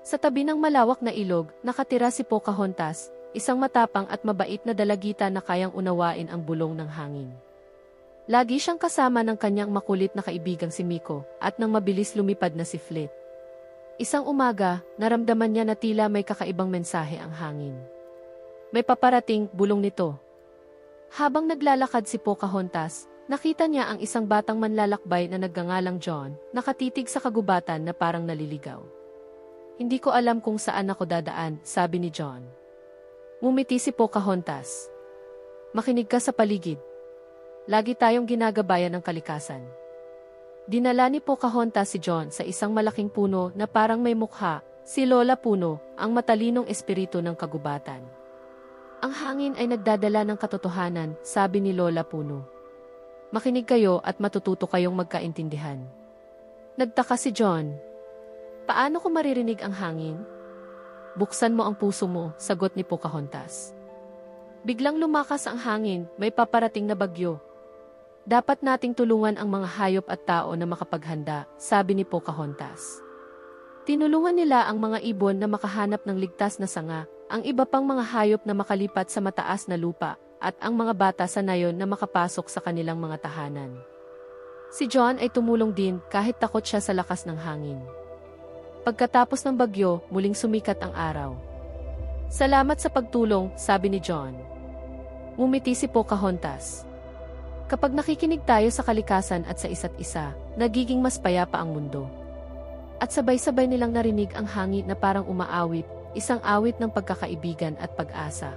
Sa tabi ng malawak na ilog, nakatira si Pocahontas, isang matapang at mabait na dalagita na kayang unawain ang bulong ng hangin. Lagi siyang kasama ng kanyang makulit na kaibigang si Miko, at ng mabilis lumipad na si Flit. Isang umaga, naramdaman niya na tila may kakaibang mensahe ang hangin. May paparating, bulong nito. Habang naglalakad si Pocahontas, nakita niya ang isang batang manlalakbay na nagngangalang John, nakatitig sa kagubatan na parang naliligaw. Hindi ko alam kung saan ako dadaan, sabi ni John. Ngumiti si Pocahontas. Makinig ka sa paligid. Lagi tayong ginagabayan ng kalikasan. Dinala ni Pocahontas si John sa isang malaking puno na parang may mukha, si Lola Puno, ang matalinong espiritu ng kagubatan. Ang hangin ay nagdadala ng katotohanan, sabi ni Lola Puno. Makinig kayo at matututo kayong magkaintindihan. Nagtaka si John. Paano ko maririnig ang hangin? Buksan mo ang puso mo, sagot ni Pocahontas. Biglang lumakas ang hangin, may paparating na bagyo. Dapat nating tulungan ang mga hayop at tao na makapaghanda, sabi ni Pocahontas. Tinulungan nila ang mga ibon na makahanap ng ligtas na sanga, ang iba pang mga hayop na makalipat sa mataas na lupa, at ang mga bata sa nayon na makapasok sa kanilang mga tahanan. Si John ay tumulong din kahit takot siya sa lakas ng hangin. Pagkatapos ng bagyo, muling sumikat ang araw. Salamat sa pagtulong, sabi ni John. Ngumiti si Pocahontas. Kapag nakikinig tayo sa kalikasan at sa isa't isa, nagiging mas payapa ang mundo. At sabay-sabay nilang narinig ang hangin na parang umaawit, isang awit ng pagkakaibigan at pag-asa.